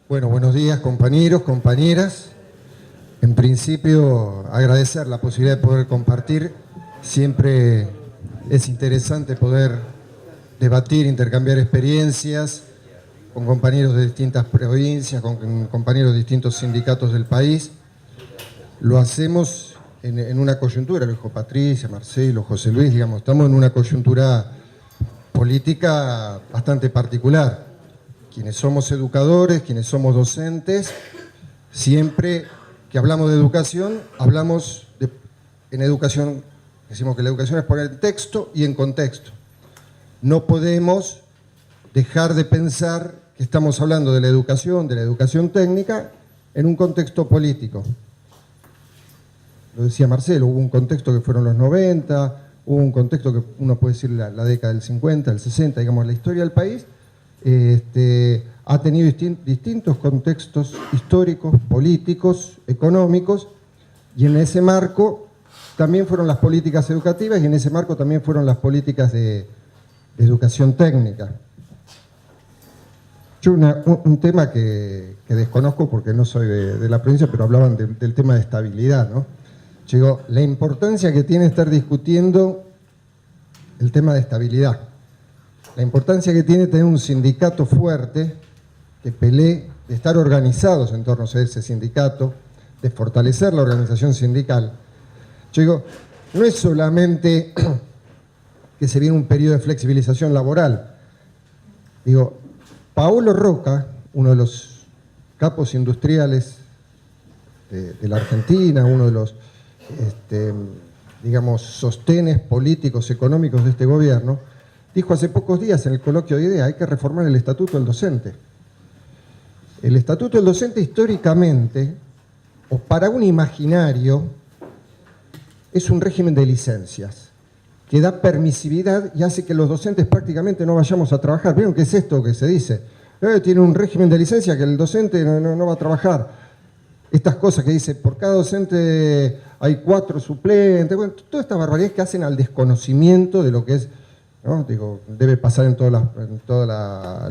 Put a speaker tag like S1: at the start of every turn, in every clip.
S1: Bueno, buenos días compañeros, compañeras. En principio, agradecer la posibilidad de poder compartir. Siempre es interesante poder debatir, intercambiar experiencias con compañeros de distintas provincias, con compañeros de distintos sindicatos del país. Lo hacemos en una coyuntura, lo dijo Patricia, Marcelo, José Luis, digamos, estamos en una coyuntura política bastante particular. Quienes somos educadores, quienes somos docentes, siempre que hablamos de educación, en educación, decimos que la educación es poner en texto y en contexto. No podemos dejar de pensar que estamos hablando de la educación técnica, en un contexto político. Lo decía Marcelo, hubo un contexto que fueron los 90, hubo un contexto que uno puede decir la década del 50, del 60, digamos, la historia del país, ha tenido distintos contextos históricos, políticos, económicos, y en ese marco también fueron las políticas educativas y en ese marco también fueron las políticas de educación técnica. Yo un tema que desconozco porque no soy de la provincia, pero hablaban del tema de estabilidad, ¿no? Yo digo, la importancia que tiene estar discutiendo el tema de estabilidad. La importancia que tiene tener un sindicato fuerte, que pelee, de estar organizados en torno a ese sindicato, de fortalecer la organización sindical. Yo digo, no es solamente que se viene un periodo de flexibilización laboral. Digo, Paolo Roca, uno de los capos industriales de la Argentina, uno de los, digamos, sostenes políticos, económicos de este gobierno, dijo hace pocos días en el coloquio de IDEA, hay que reformar el estatuto del docente. El estatuto del docente históricamente, o para un imaginario, es un régimen de licencias, que da permisividad y hace que los docentes prácticamente no vayamos a trabajar. ¿Vieron qué es esto que se dice? Tiene un régimen de licencia que el docente no va a trabajar. Estas cosas que dice, por cada docente hay 4 suplentes, bueno, todas estas barbaridades que hacen al desconocimiento de lo que es, ¿no? Digo, debe pasar en todas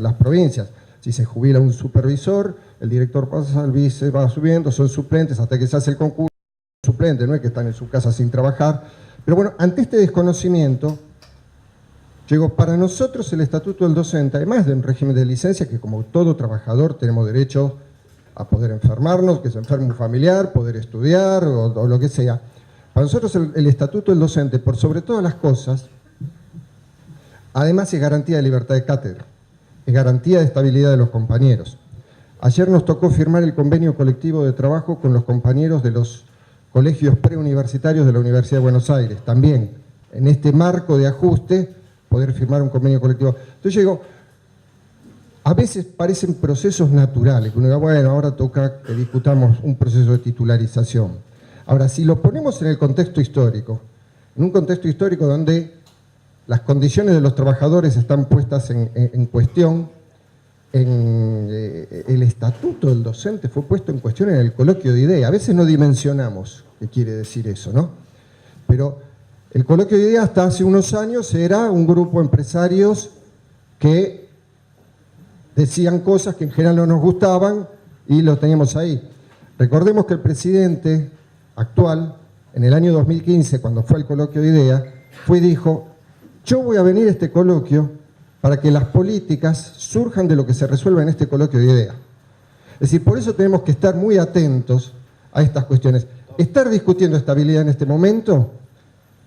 S1: las provincias. Si se jubila un supervisor, el director pasa, el vice va subiendo, son suplentes hasta que se hace el concurso. Suplentes, no es que están en su casa sin trabajar. Pero bueno, ante este desconocimiento, yo digo, para nosotros el estatuto del docente, además de un régimen de licencia, que como todo trabajador tenemos derecho a poder enfermarnos, que se enferme un familiar, poder estudiar o lo que sea. Para nosotros el estatuto del docente, por sobre todas las cosas, además es garantía de libertad de cátedra, es garantía de estabilidad de los compañeros. Ayer nos tocó firmar el convenio colectivo de trabajo con los compañeros de los colegios preuniversitarios de la Universidad de Buenos Aires. También, en este marco de ajuste, poder firmar un convenio colectivo. Entonces yo digo, a veces parecen procesos naturales, que uno diga, bueno, ahora toca que discutamos un proceso de titularización. Ahora, si lo ponemos en el contexto histórico, en un contexto histórico donde las condiciones de los trabajadores están puestas en cuestión, el estatuto del docente fue puesto en cuestión en el coloquio de IDEA. A veces no dimensionamos qué quiere decir eso, ¿no? Pero el coloquio de IDEA hasta hace unos años era un grupo de empresarios que decían cosas que en general no nos gustaban y lo teníamos ahí. Recordemos que el presidente actual, en el año 2015, cuando fue al coloquio de IDEA, fue y dijo, yo voy a venir a este coloquio para que las políticas surjan de lo que se resuelva en este coloquio de IDEA. Es decir, por eso tenemos que estar muy atentos a estas cuestiones. Estar discutiendo estabilidad en este momento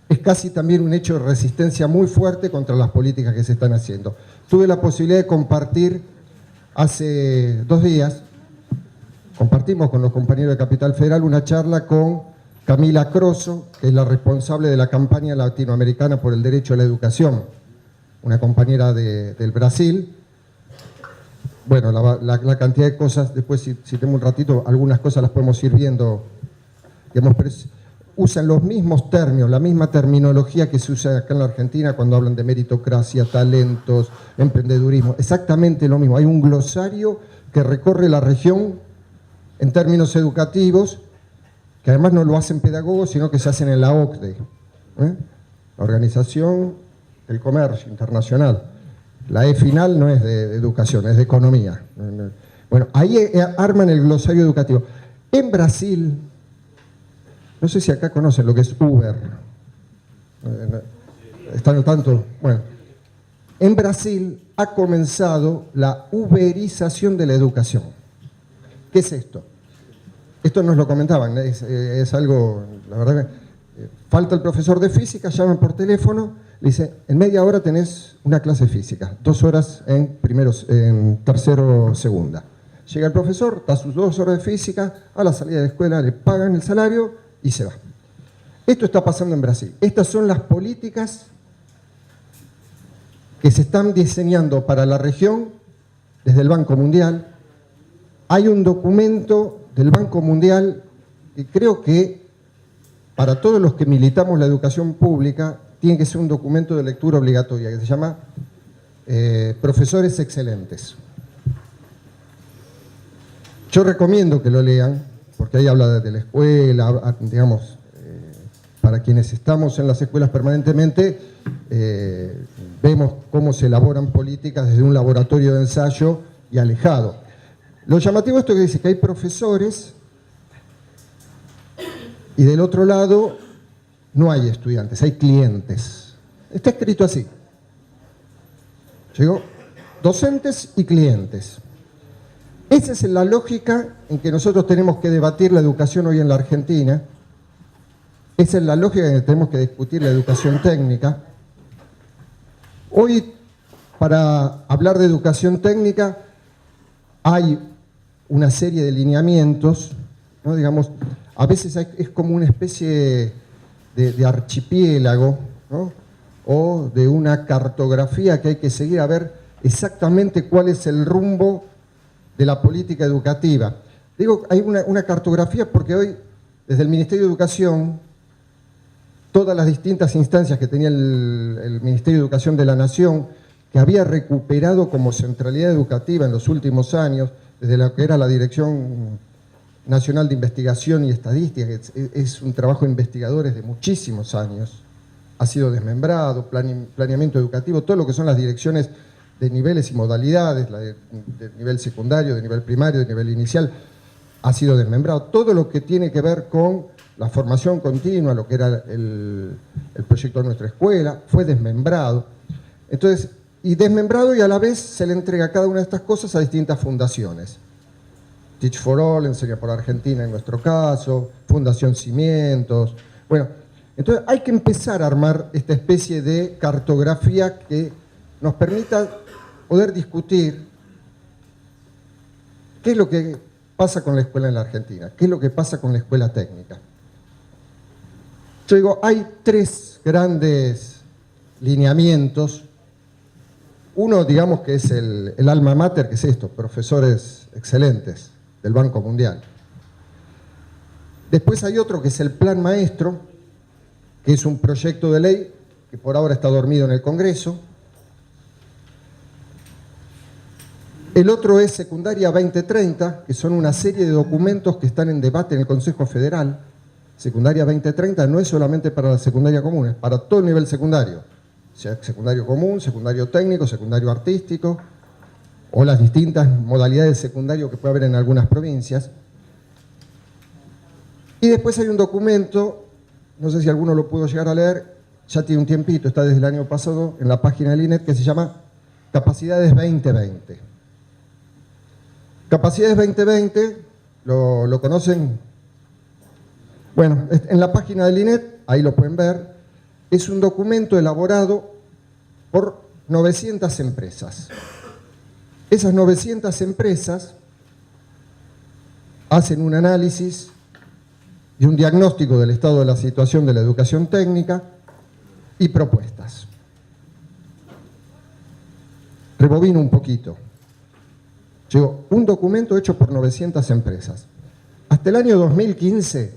S1: es casi también un hecho de resistencia muy fuerte contra las políticas que se están haciendo. Tuve la posibilidad de compartir hace 2 días, compartimos con los compañeros de Capital Federal una charla con Camila Crosso, que es la responsable de la campaña latinoamericana por el derecho a la educación, una compañera del Brasil. Bueno, la cantidad de cosas, después si tengo un ratito, algunas cosas las podemos ir viendo, digamos, pero usan los mismos términos, la misma terminología que se usa acá en la Argentina cuando hablan de meritocracia, talentos, emprendedurismo, exactamente lo mismo. Hay un glosario que recorre la región en términos educativos, que además no lo hacen pedagogos, sino que se hacen en la OCDE, la Organización del Comercio Internacional. La E final no es de educación, es de economía. Bueno, ahí arman el glosario educativo. En Brasil, no sé si acá conocen lo que es Uber. ¿Están al tanto? Bueno, en Brasil ha comenzado la uberización de la educación. ¿Qué es esto? Esto nos lo comentaban, es algo, la verdad que falta el profesor de física, llaman por teléfono, le dice, en media hora tenés una clase de física, 2 horas en tercero, segunda. Llega el profesor, da sus 2 horas de física, a la salida de la escuela le pagan el salario y se va. Esto está pasando en Brasil. Estas son las políticas que se están diseñando para la región desde el Banco Mundial. Hay un documento del Banco Mundial que creo que para todos los que militamos la educación pública tiene que ser un documento de lectura obligatoria que se llama Profesores Excelentes. Yo recomiendo que lo lean porque ahí habla de la escuela, digamos, para quienes estamos en las escuelas permanentemente, vemos cómo se elaboran políticas desde un laboratorio de ensayo y alejado. Lo llamativo de esto que dice que hay profesores y del otro lado no hay estudiantes, hay clientes. Está escrito así. Llegó docentes y clientes. Esa es la lógica en que nosotros tenemos que debatir la educación hoy en la Argentina. Esa es la lógica en que tenemos que discutir la educación técnica. Hoy, para hablar de educación técnica, hay una serie de lineamientos, ¿no? Digamos, a veces es como una especie de archipiélago, ¿no? O de una cartografía que hay que seguir a ver exactamente cuál es el rumbo de la política educativa. Digo, hay una cartografía porque hoy, desde el Ministerio de Educación, todas las distintas instancias que tenía el Ministerio de Educación de la Nación, que había recuperado como centralidad educativa en los últimos años, desde lo que era la Dirección Nacional de Investigación y Estadística, que es un trabajo de investigadores de muchísimos años, ha sido desmembrado, planeamiento educativo, todo lo que son las direcciones de niveles y modalidades, la de nivel secundario, de nivel primario, de nivel inicial, ha sido desmembrado. Todo lo que tiene que ver con la formación continua, lo que era el proyecto de nuestra escuela, fue desmembrado. Entonces, y desmembrado y a la vez se le entrega cada una de estas cosas a distintas fundaciones. Teach for All, Enseña por Argentina en nuestro caso, Fundación Cimientos. Bueno, entonces hay que empezar a armar esta especie de cartografía que nos permita poder discutir qué es lo que pasa con la escuela en la Argentina, qué es lo que pasa con la escuela técnica. Yo digo, hay 3 grandes lineamientos. Uno, digamos, que es el alma mater, que es esto, profesores excelentes del Banco Mundial. Después hay otro que es el Plan Maestro, que es un proyecto de ley que por ahora está dormido en el Congreso. El otro es Secundaria 2030, que son una serie de documentos que están en debate en el Consejo Federal. Secundaria 2030 no es solamente para la secundaria común, es para todo el nivel secundario. O sea, secundario común, secundario técnico, secundario artístico, o las distintas modalidades de secundario que puede haber en algunas provincias. Y después hay un documento, no sé si alguno lo pudo llegar a leer, ya tiene un tiempito, está desde el año pasado en la página del INET, que se llama Capacidades 2020. Capacidades 2020, ¿lo conocen? Bueno, en la página del INET, ahí lo pueden ver, es un documento elaborado por 900 empresas. Esas 900 empresas hacen un análisis y un diagnóstico del estado de la situación de la educación técnica y propuestas. Rebobino un poquito. Llegó un documento hecho por 900 empresas. Hasta el año 2015,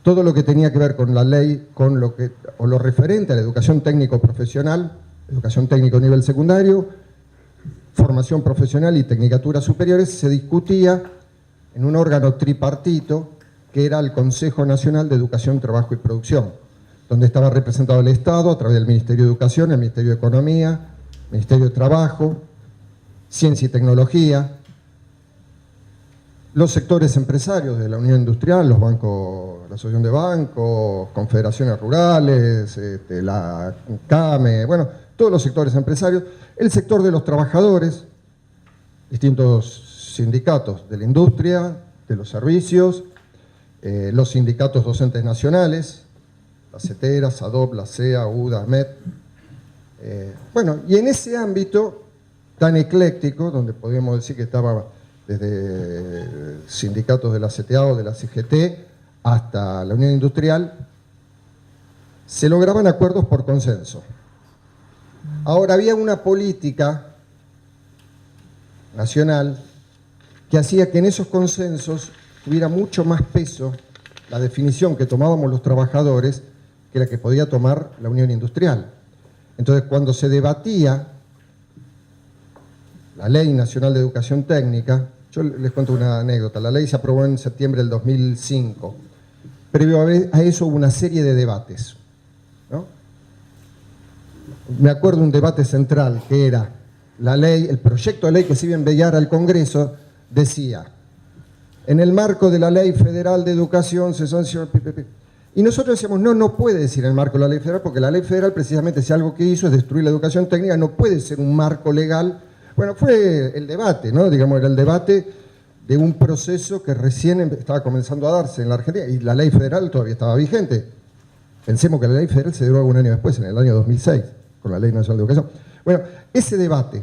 S1: todo lo que tenía que ver con la ley, con lo referente a la educación técnico-profesional, educación técnico a nivel secundario, formación profesional y tecnicaturas superiores, se discutía en un órgano tripartito que era el Consejo Nacional de Educación, Trabajo y Producción, donde estaba representado el Estado a través del Ministerio de Educación, el Ministerio de Economía, Ministerio de Trabajo, Ciencia y Tecnología, los sectores empresarios de la Unión Industrial, los bancos, la Asociación de Bancos, confederaciones rurales, la CAME, bueno, todos los sectores empresarios, el sector de los trabajadores, distintos sindicatos de la industria, de los servicios, los sindicatos docentes nacionales, la CETERA, SADOP, la CEA, UDA, AMET. Bueno, y en ese ámbito tan ecléctico, donde podríamos decir que estaba desde sindicatos de la CTA o de la CGT hasta la Unión Industrial, se lograban acuerdos por consenso. Ahora, había una política nacional que hacía que en esos consensos tuviera mucho más peso la definición que tomábamos los trabajadores que la que podía tomar la Unión Industrial. Entonces, cuando se debatía la Ley Nacional de Educación Técnica, yo les cuento una anécdota, la ley se aprobó en septiembre del 2005. Previo a eso hubo una serie de debates, ¿no? Me acuerdo un debate central que era la ley, el proyecto de ley que se iba a enviar al Congreso, decía, en el marco de la Ley Federal de Educación se sanciona... Y nosotros decíamos, no puede decir en el marco de la Ley Federal, porque la Ley Federal precisamente si algo que hizo es destruir la educación técnica, no puede ser un marco legal. Bueno, fue el debate, ¿no? Digamos, era el debate de un proceso que recién estaba comenzando a darse en la Argentina, y la Ley Federal todavía estaba vigente. Pensemos que la Ley Federal se deroga un año después, en el año 2006, con la Ley Nacional de Educación. Bueno, ese debate,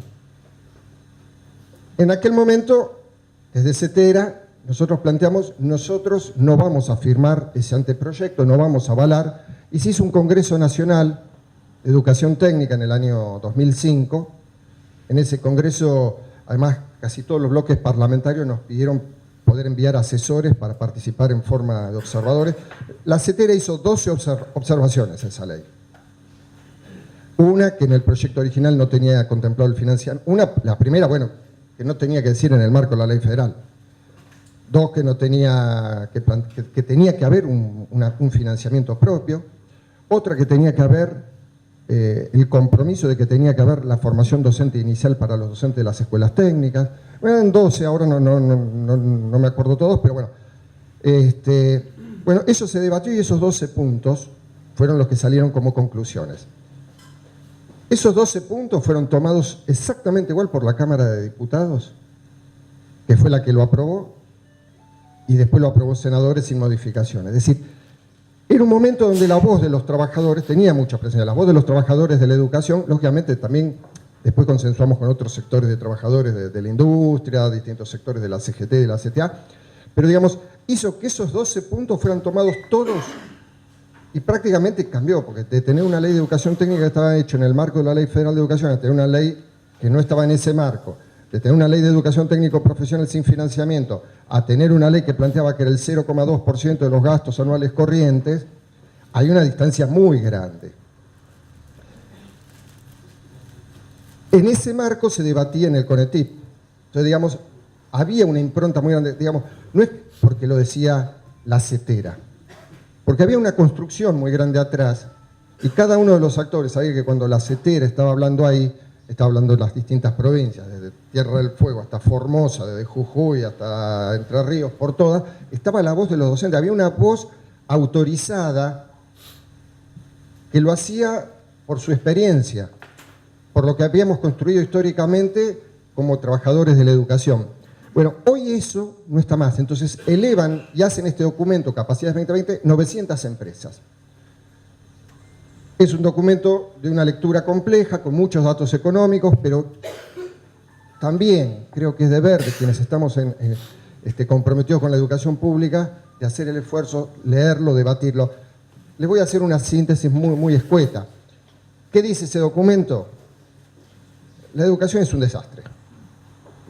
S1: en aquel momento, desde CETERA, nosotros planteamos, nosotros no vamos a firmar ese anteproyecto, no vamos a avalar, y se hizo un Congreso Nacional de Educación Técnica en el año 2005. En ese Congreso, además, casi todos los bloques parlamentarios nos pidieron poder enviar asesores para participar en forma de observadores. La CETERA hizo 12 observaciones a esa ley. Una que en el proyecto original no tenía contemplado el financiamiento. La primera, bueno, que no tenía que decir en el marco de la ley federal. Dos, que no tenía que tenía que haber un financiamiento propio. Otra, que tenía que haber el compromiso de que tenía que haber la formación docente inicial para los docentes de las escuelas técnicas. Bueno, en 12, ahora no me acuerdo todos, pero bueno. Bueno, eso se debatió y esos 12 puntos fueron los que salieron como conclusiones. Esos 12 puntos fueron tomados exactamente igual por la Cámara de Diputados, que fue la que lo aprobó, y después lo aprobó senadores sin modificaciones. Es decir, era un momento donde la voz de los trabajadores tenía mucha presencia. La voz de los trabajadores de la educación, lógicamente también después consensuamos con otros sectores de trabajadores de la industria, distintos sectores de la CGT, de la CTA, pero digamos, hizo que esos 12 puntos fueran tomados todos y prácticamente cambió, porque de tener una ley de educación técnica que estaba hecha en el marco de la Ley Federal de Educación a tener una ley que no estaba en ese marco, de tener una ley de educación técnico profesional sin financiamiento, a tener una ley que planteaba que era el 0,2% de los gastos anuales corrientes, hay una distancia muy grande. En ese marco se debatía en el CONETIP. Entonces, digamos, había una impronta muy grande, digamos, no es porque lo decía la CETERA, porque había una construcción muy grande atrás, y cada uno de los actores sabía que cuando la CETERA estaba hablando ahí, estaba hablando de las distintas provincias, desde Tierra del Fuego hasta Formosa, desde Jujuy hasta Entre Ríos, por todas, estaba la voz de los docentes. Había una voz autorizada que lo hacía por su experiencia, por lo que habíamos construido históricamente como trabajadores de la educación. Bueno, hoy eso no está más, entonces elevan y hacen este documento, Capacidades 2020, 900 empresas. Es un documento de una lectura compleja, con muchos datos económicos, pero también creo que es deber de quienes estamos comprometidos con la educación pública, de hacer el esfuerzo, leerlo, debatirlo. Les voy a hacer una síntesis muy escueta. ¿Qué dice ese documento? La educación es un desastre.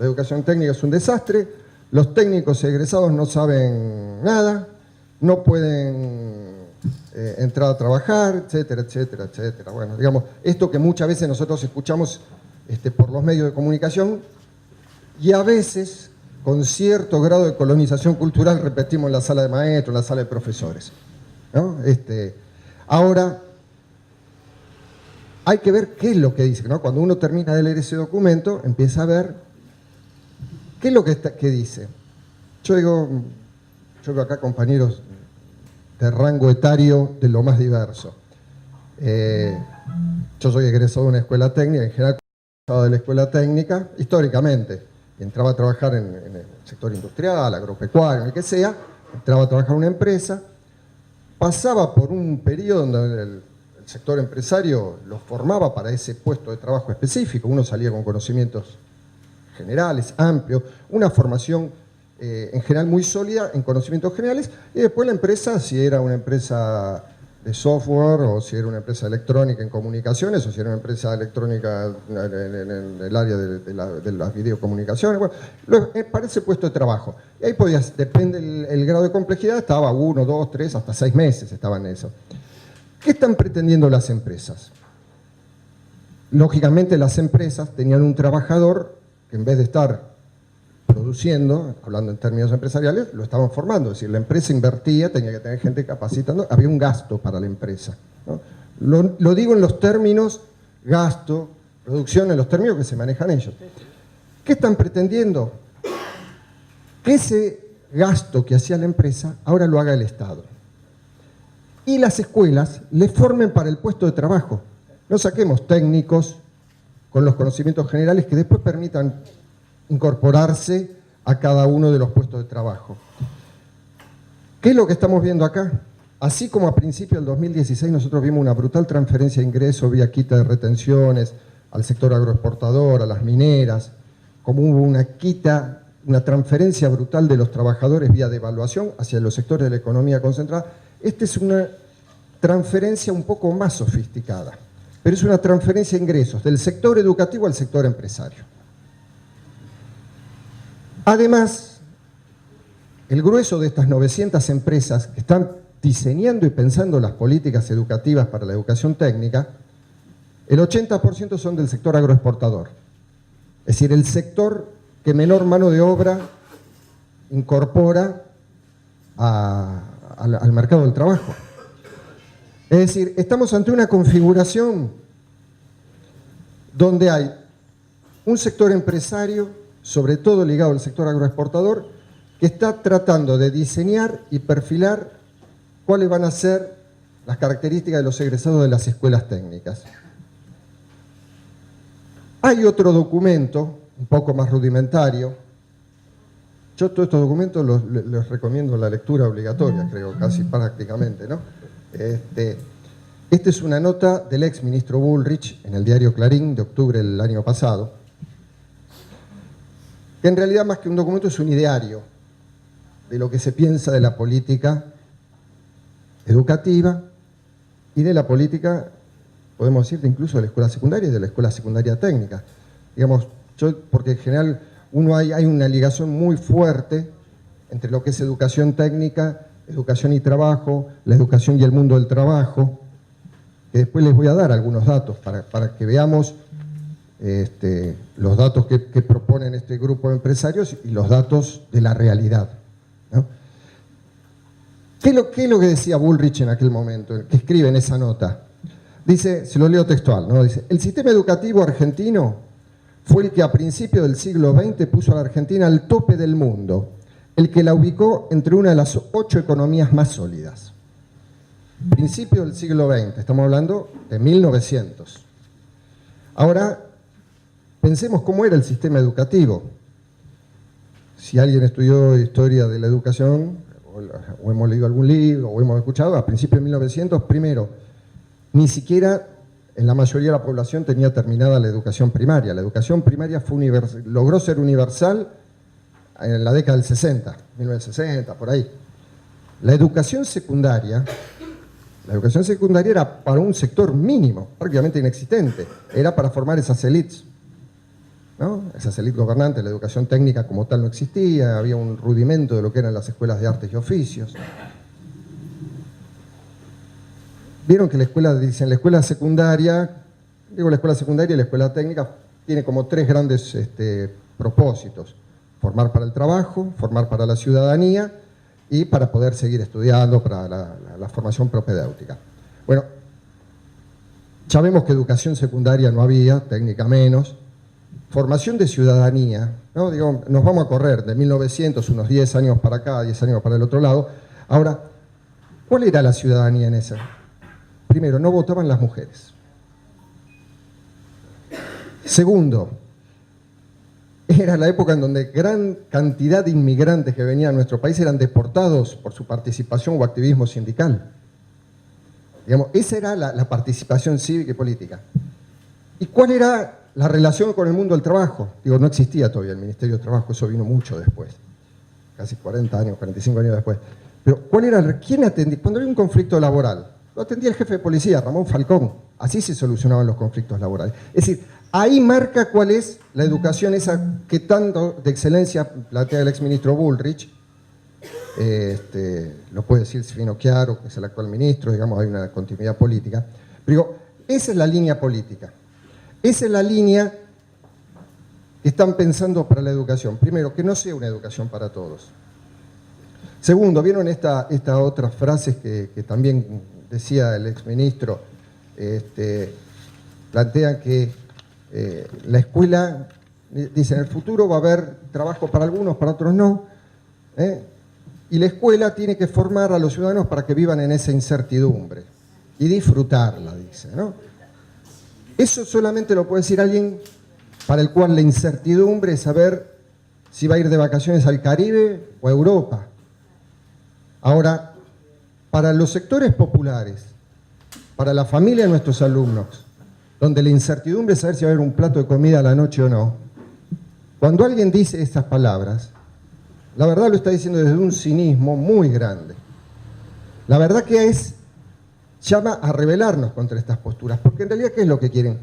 S1: La educación técnica es un desastre, los técnicos egresados no saben nada, no pueden entrar a trabajar, etcétera, etcétera, etcétera. Bueno, digamos, esto que muchas veces nosotros escuchamos por los medios de comunicación y a veces con cierto grado de colonización cultural repetimos en la sala de maestros, en la sala de profesores, ¿no? Ahora, hay que ver qué es lo que dice, ¿no? Cuando uno termina de leer ese documento, empieza a ver qué es lo que dice. Yo veo acá compañeros de rango etario de lo más diverso. Yo soy egresado de una escuela técnica, en general de la escuela técnica, históricamente. Entraba a trabajar en el sector industrial, agropecuario, en el que sea, entraba a trabajar en una empresa, pasaba por un periodo donde el sector empresario los formaba para ese puesto de trabajo específico. Uno salía con conocimientos generales, amplios, una formación en general muy sólida en conocimientos generales, y después la empresa, si era una empresa de software, o si era una empresa electrónica en comunicaciones, o si era una empresa electrónica en el área de las videocomunicaciones, bueno, para ese puesto de trabajo. Y ahí podías, depende el grado de complejidad, estaba 1, 2, 3, hasta 6 meses estaban en eso. ¿Qué están pretendiendo las empresas? Lógicamente las empresas tenían un trabajador que en vez de estar produciendo, hablando en términos empresariales, lo estaban formando. Es decir, la empresa invertía, tenía que tener gente capacitando, había un gasto para la empresa, ¿no? Lo digo en los términos gasto, producción, en los términos que se manejan ellos. ¿Qué están pretendiendo? Que ese gasto que hacía la empresa ahora lo haga el Estado. Y las escuelas le formen para el puesto de trabajo. No saquemos técnicos con los conocimientos generales que después permitan incorporarse a cada uno de los puestos de trabajo. ¿Qué es lo que estamos viendo acá? Así como a principios del 2016 nosotros vimos una brutal transferencia de ingresos vía quita de retenciones al sector agroexportador, a las mineras, como hubo una transferencia brutal de los trabajadores vía devaluación hacia los sectores de la economía concentrada. Esta es una transferencia un poco más sofisticada, pero es una transferencia de ingresos del sector educativo al sector empresario. Además, el grueso de estas 900 empresas que están diseñando y pensando las políticas educativas para la educación técnica, el 80% son del sector agroexportador. Es decir, el sector que menor mano de obra incorpora al mercado del trabajo. Es decir, estamos ante una configuración donde hay un sector empresario, sobre todo ligado al sector agroexportador, que está tratando de diseñar y perfilar cuáles van a ser las características de los egresados de las escuelas técnicas. Hay otro documento, un poco más rudimentario. Yo todos estos documentos les recomiendo la lectura obligatoria, creo, casi prácticamente, ¿no? Esta es una nota del ex ministro Bullrich en el diario Clarín de octubre del año pasado, que en realidad más que un documento es un ideario de lo que se piensa de la política educativa y de la política, podemos decir, incluso de la escuela secundaria y de la escuela secundaria técnica. Digamos, porque en general hay una ligación muy fuerte entre lo que es educación técnica, educación y trabajo, la educación y el mundo del trabajo, que después les voy a dar algunos datos para que veamos los datos que proponen este grupo de empresarios y los datos de la realidad, ¿no? ¿Qué es lo que decía Bullrich en aquel momento, que escribe en esa nota? Dice, se lo leo textual, ¿no? Dice, el sistema educativo argentino fue el que a principios del siglo XX puso a la Argentina al tope del mundo, el que la ubicó entre una de las 8 economías más sólidas. Principios del siglo XX, estamos hablando de 1900. Ahora, pensemos cómo era el sistema educativo. Si alguien estudió historia de la educación, o hemos leído algún libro, o hemos escuchado, a principios de 1900, primero, ni siquiera en la mayoría de la población tenía terminada la educación primaria. La educación primaria logró ser universal en la década del 60, 1960, por ahí. La educación secundaria era para un sector mínimo, prácticamente inexistente. Era para formar esas élites, ¿no? Esas élites gobernantes. La educación técnica como tal no existía, había un rudimento de lo que eran las escuelas de artes y oficios. Vieron que dicen la escuela secundaria, digo la escuela secundaria y la escuela técnica, tiene como 3 grandes propósitos: formar para el trabajo, formar para la ciudadanía y para poder seguir estudiando, para la formación propedéutica. Bueno, ya vemos que educación secundaria no había, técnica menos, formación de ciudadanía, ¿no? Digo, nos vamos a correr de 1900, unos 10 años para acá, 10 años para el otro lado. Ahora, ¿cuál era la ciudadanía en esa? Primero, no votaban las mujeres. Segundo, era la época en donde gran cantidad de inmigrantes que venían a nuestro país eran deportados por su participación o activismo sindical. Digamos, esa era la participación cívica y política. ¿Y cuál era la relación con el mundo del trabajo? Digo, no existía todavía el Ministerio de Trabajo, eso vino mucho después, casi 40 años, 45 años después. Pero ¿quién atendía? Cuando había un conflicto laboral, lo atendía el jefe de policía, Ramón Falcón. Así se solucionaban los conflictos laborales. Es decir, ahí marca cuál es la educación esa que tanto de excelencia plantea el exministro Bullrich. Lo puede decir Silvino Chiaro, que es el actual ministro, digamos, hay una continuidad política. Pero digo, esa es la línea política. Esa es la línea que están pensando para la educación. Primero, que no sea una educación para todos. Segundo, ¿vieron esta otras frases que también decía el exministro? Plantean que la escuela, dice, en el futuro va a haber trabajo para algunos, para otros no, y la escuela tiene que formar a los ciudadanos para que vivan en esa incertidumbre y disfrutarla, dice, ¿no? Eso solamente lo puede decir alguien para el cual la incertidumbre es saber si va a ir de vacaciones al Caribe o a Europa. Ahora, para los sectores populares, para la familia de nuestros alumnos, donde la incertidumbre es saber si va a haber un plato de comida a la noche o no, cuando alguien dice estas palabras, la verdad lo está diciendo desde un cinismo muy grande. La verdad que llama a rebelarnos contra estas posturas, porque en realidad, ¿qué es lo que quieren?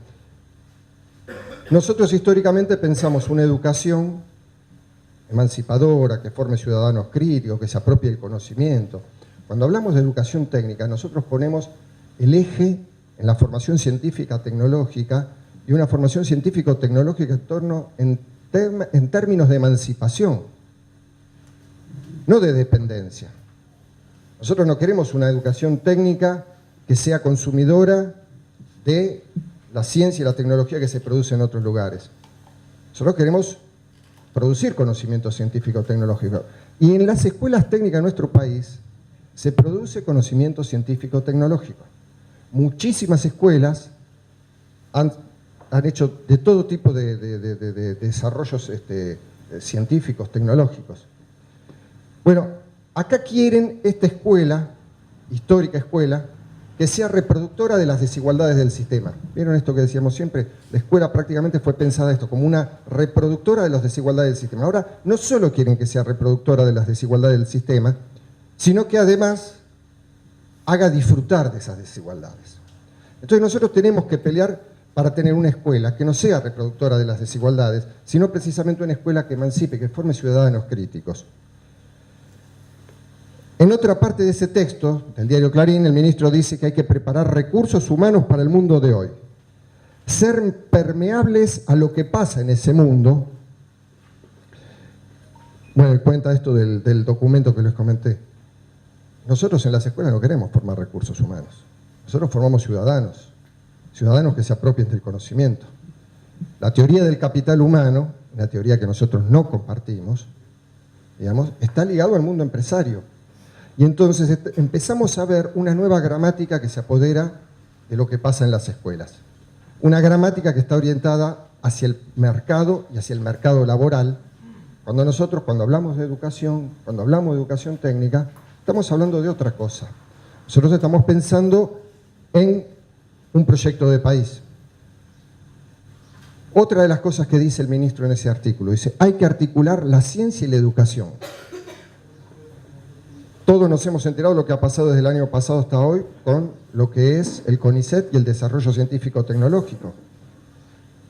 S1: Nosotros históricamente pensamos una educación emancipadora, que forme ciudadanos críticos, que se apropie del conocimiento. Cuando hablamos de educación técnica, nosotros ponemos el eje en la formación científica tecnológica y una formación científico-tecnológica en términos de emancipación, no de dependencia. Nosotros no queremos una educación técnica que sea consumidora de la ciencia y la tecnología que se produce en otros lugares. Nosotros queremos producir conocimiento científico-tecnológico. Y en las escuelas técnicas de nuestro país se produce conocimiento científico-tecnológico. Muchísimas escuelas han hecho de todo tipo de desarrollos científicos, tecnológicos. Bueno, acá quieren esta escuela, histórica escuela, que sea reproductora de las desigualdades del sistema. ¿Vieron esto que decíamos siempre? La escuela prácticamente fue pensada esto, como una reproductora de las desigualdades del sistema. Ahora, no solo quieren que sea reproductora de las desigualdades del sistema, sino que además haga disfrutar de esas desigualdades. Entonces nosotros tenemos que pelear para tener una escuela que no sea reproductora de las desigualdades, sino precisamente una escuela que emancipe, que forme ciudadanos críticos. En otra parte de ese texto, del diario Clarín, el ministro dice que hay que preparar recursos humanos para el mundo de hoy. Ser permeables a lo que pasa en ese mundo. Bueno, cuenta esto del documento que les comenté. Nosotros en las escuelas no queremos formar recursos humanos. Nosotros formamos ciudadanos, ciudadanos que se apropien del conocimiento. La teoría del capital humano, una teoría que nosotros no compartimos, digamos, está ligado al mundo empresario. Y entonces empezamos a ver una nueva gramática que se apodera de lo que pasa en las escuelas. Una gramática que está orientada hacia el mercado y hacia el mercado laboral. Cuando hablamos de educación, cuando hablamos de educación técnica, estamos hablando de otra cosa. Nosotros estamos pensando en un proyecto de país. Otra de las cosas que dice el ministro en ese artículo, dice, hay que articular la ciencia y la educación. Todos nos hemos enterado de lo que ha pasado desde el año pasado hasta hoy con lo que es el CONICET y el desarrollo científico-tecnológico.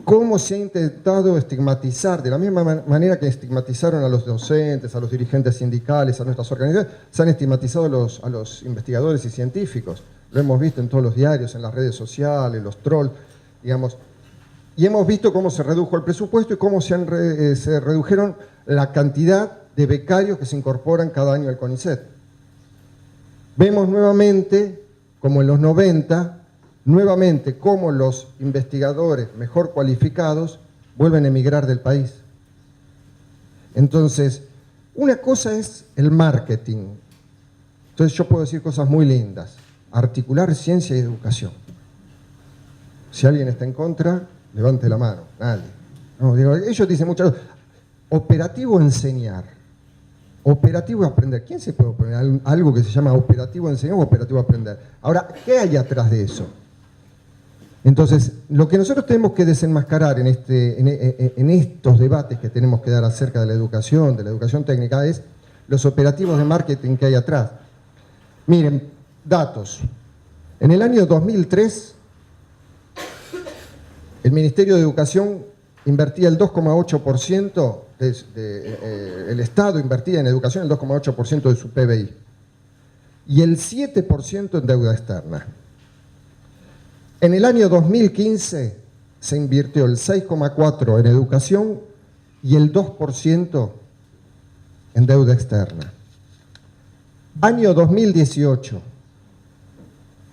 S1: Cómo se ha intentado estigmatizar, de la misma manera que estigmatizaron a los docentes, a los dirigentes sindicales, a nuestras organizaciones, se han estigmatizado a los investigadores y científicos. Lo hemos visto en todos los diarios, en las redes sociales, los trolls, digamos. Y hemos visto cómo se redujo el presupuesto y cómo se redujeron la cantidad de becarios que se incorporan cada año al CONICET. Vemos nuevamente, como en los 90, nuevamente cómo los investigadores mejor cualificados vuelven a emigrar del país. Entonces, una cosa es el marketing. Entonces yo puedo decir cosas muy lindas. Articular ciencia y educación. Si alguien está en contra, levante la mano. Nadie. No, digo, ellos dicen muchas cosas. Operativo enseñar. Operativo aprender. ¿Quién se puede oponer a algo que se llama operativo enseñar o operativo aprender? Ahora, ¿qué hay atrás de eso? Entonces, lo que nosotros tenemos que desenmascarar en estos debates que tenemos que dar acerca de la educación técnica, es los operativos de marketing que hay atrás. Miren, datos. En el año 2003, el Ministerio de Educación invertía el 2,8%, el Estado invertía en educación el 2,8% de su PBI, y el 7% en deuda externa. En el año 2015 se invirtió el 6,4% en educación y el 2% en deuda externa. Año 2018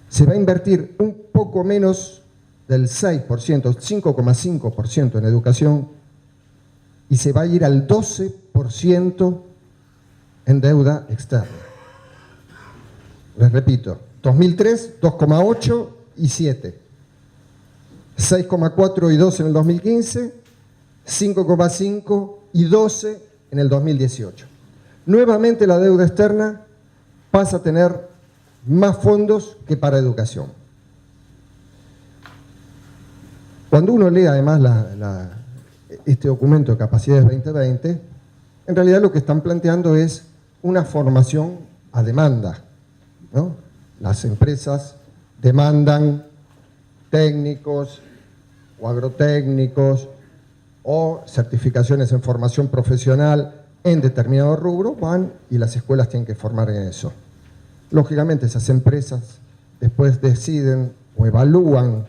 S1: se va a invertir un poco menos del 6%, 5,5% en educación y se va a ir al 12% en deuda externa. Les repito, 2003, 2,8% y 7%. 6,4 y 12 en el 2015, 5,5 y 12 en el 2018. Nuevamente la deuda externa pasa a tener más fondos que para educación. Cuando uno lee además este documento de Capacidades 2020, en realidad lo que están planteando es una formación a demanda, ¿no? Las empresas demandan técnicos o agrotécnicos o certificaciones en formación profesional en determinado rubro, van y las escuelas tienen que formar en eso. Lógicamente esas empresas después deciden o evalúan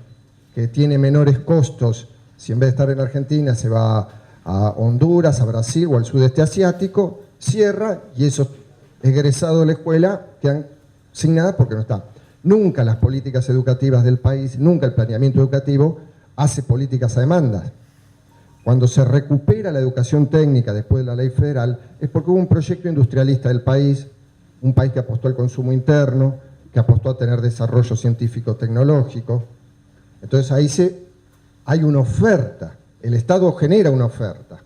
S1: que tiene menores costos si en vez de estar en Argentina se va a Honduras, a Brasil o al sudeste asiático, cierra y esos egresados de la escuela quedan sin nada porque no están. Nunca las políticas educativas del país, nunca el planeamiento educativo hace políticas a demanda. Cuando se recupera la educación técnica después de la ley federal es porque hubo un proyecto industrialista del país, un país que apostó al consumo interno, que apostó a tener desarrollo científico-tecnológico. Entonces ahí hay una oferta, el Estado genera una oferta.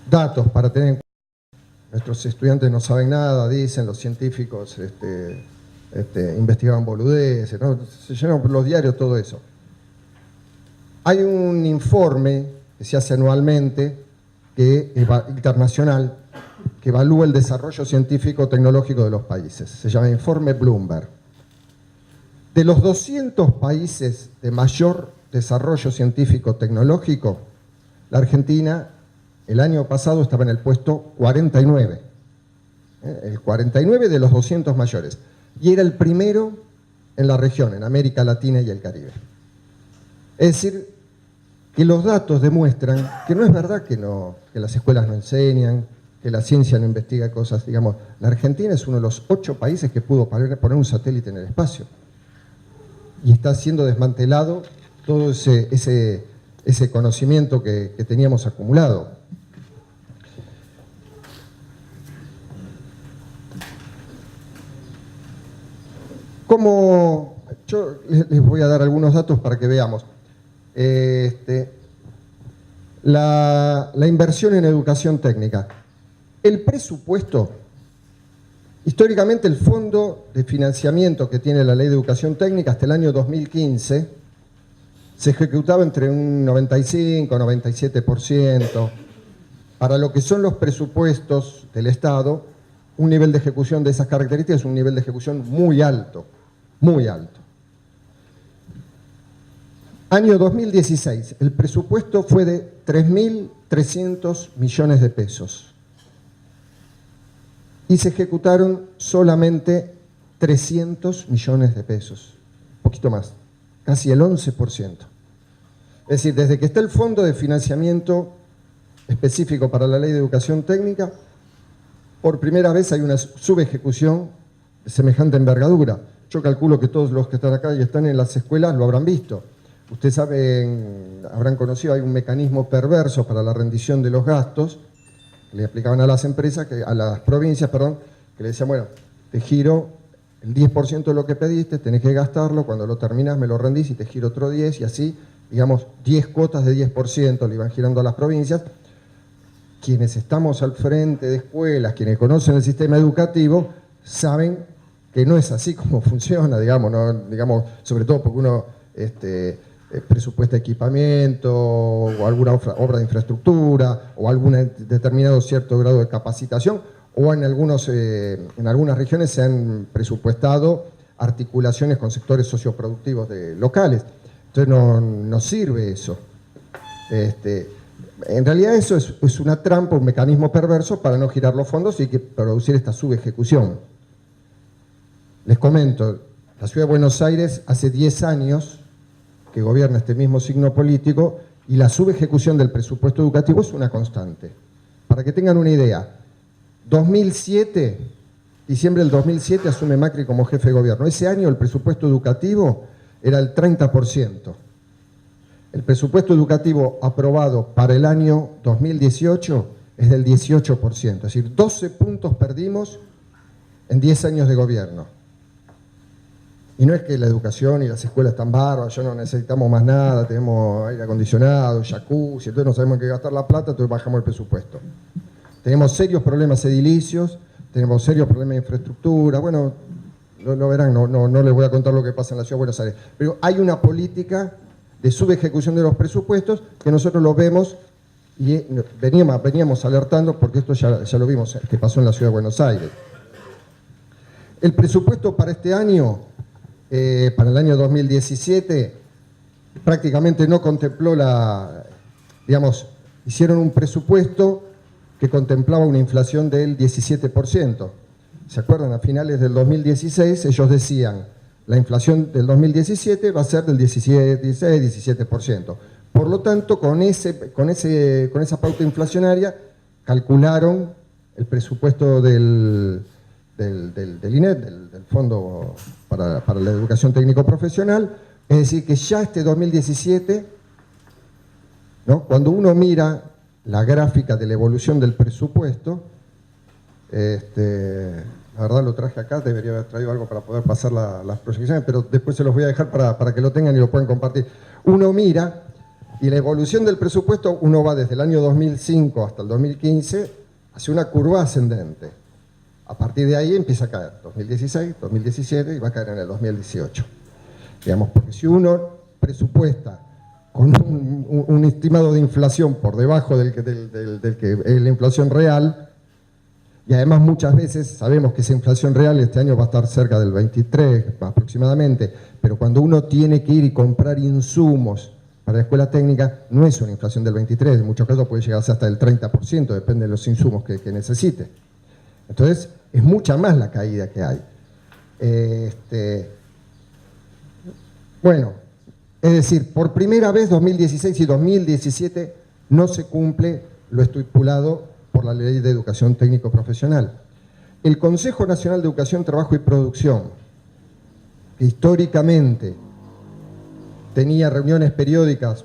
S1: Datos para tener en cuenta. Nuestros estudiantes no saben nada, dicen, los científicos investigaban boludeces, ¿no? Se llenan los diarios todo eso. Hay un informe que se hace anualmente, internacional, que evalúa el desarrollo científico-tecnológico de los países. Se llama Informe Bloomberg. De los 200 países de mayor desarrollo científico-tecnológico, la Argentina el año pasado estaba en el puesto 49. El 49 de los 200 mayores. Y era el primero en la región, en América Latina y el Caribe. Es decir, que los datos demuestran que no es verdad que las escuelas no enseñan, que la ciencia no investiga cosas. Digamos, la Argentina es uno de los 8 países que pudo poner un satélite en el espacio. Y está siendo desmantelado todo ese conocimiento que teníamos acumulado. Yo les voy a dar algunos datos para que veamos. La inversión en educación técnica. El presupuesto, históricamente el fondo de financiamiento que tiene la Ley de Educación Técnica hasta el año 2015 se ejecutaba entre un 95 y 97%. Para lo que son los presupuestos del Estado, un nivel de ejecución de esas características es un nivel de ejecución muy alto, muy alto. Año 2016, el presupuesto fue de 3.300 millones de pesos y se ejecutaron solamente 300 millones de pesos, un poquito más, casi el 11%. Es decir, desde que está el fondo de financiamiento específico para la Ley de Educación Técnica, por primera vez hay una subejecución de semejante envergadura. Yo calculo que todos los que están acá y están en las escuelas lo habrán visto. Ustedes saben, habrán conocido, hay un mecanismo perverso para la rendición de los gastos que le aplicaban a las empresas, a las provincias, perdón, que le decían, bueno, te giro el 10% de lo que pediste, tenés que gastarlo, cuando lo terminás me lo rendís y te giro otro 10%, y así, digamos, 10 cuotas de 10% le iban girando a las provincias. Quienes estamos al frente de escuelas, quienes conocen el sistema educativo, saben que no es así como funciona, digamos, ¿no? Digamos, sobre todo porque uno presupuesta equipamiento o alguna obra de infraestructura o algún determinado cierto grado de capacitación, o en algunas regiones se han presupuestado articulaciones con sectores socioproductivos locales. Entonces no sirve eso. En realidad eso es una trampa, un mecanismo perverso para no girar los fondos y producir esta subejecución. Les comento, la Ciudad de Buenos Aires hace 10 años que gobierna este mismo signo político y la subejecución del presupuesto educativo es una constante. Para que tengan una idea, 2007, diciembre del 2007 asume Macri como jefe de gobierno. Ese año el presupuesto educativo era el 30%. El presupuesto educativo aprobado para el año 2018 es del 18%. Es decir, 12 puntos perdimos en 10 años de gobierno. Y no es que la educación y las escuelas están bárbaras, ya no necesitamos más nada, tenemos aire acondicionado, jacuzzi, entonces no sabemos en qué gastar la plata, entonces bajamos el presupuesto. Tenemos serios problemas edilicios, tenemos serios problemas de infraestructura, bueno, lo verán, no les voy a contar lo que pasa en la Ciudad de Buenos Aires, pero hay una política de subejecución de los presupuestos que nosotros lo vemos y veníamos alertando porque esto ya lo vimos que pasó en la Ciudad de Buenos Aires. El presupuesto para este año, para el año 2017, prácticamente no contempló hicieron un presupuesto que contemplaba una inflación del 17%. ¿Se acuerdan? A finales del 2016 ellos decían, la inflación del 2017 va a ser del 17%. Por lo tanto, con esa pauta inflacionaria, calcularon el presupuesto del INET, del Fondo para la Educación Técnico-Profesional, es decir, que ya este 2017, ¿no? Cuando uno mira la gráfica de la evolución del presupuesto, la verdad lo traje acá, debería haber traído algo para poder pasar las proyecciones, pero después se los voy a dejar para que lo tengan y lo puedan compartir. Uno mira, y la evolución del presupuesto, uno va desde el año 2005 hasta el 2015 hacia una curva ascendente. A partir de ahí empieza a caer, 2016, 2017 y va a caer en el 2018. Digamos, porque si uno presupuesta con un estimado de inflación por debajo del que es la inflación real, y además muchas veces sabemos que esa inflación real este año va a estar cerca del 23 aproximadamente, pero cuando uno tiene que ir y comprar insumos para la escuela técnica, no es una inflación del 23, en muchos casos puede llegarse hasta el 30%, depende de los insumos que necesite. Entonces, es mucha más la caída que hay. Bueno, es decir, por primera vez 2016 y 2017 no se cumple lo estipulado por la Ley de Educación Técnico-Profesional. El Consejo Nacional de Educación, Trabajo y Producción, que históricamente tenía reuniones periódicas,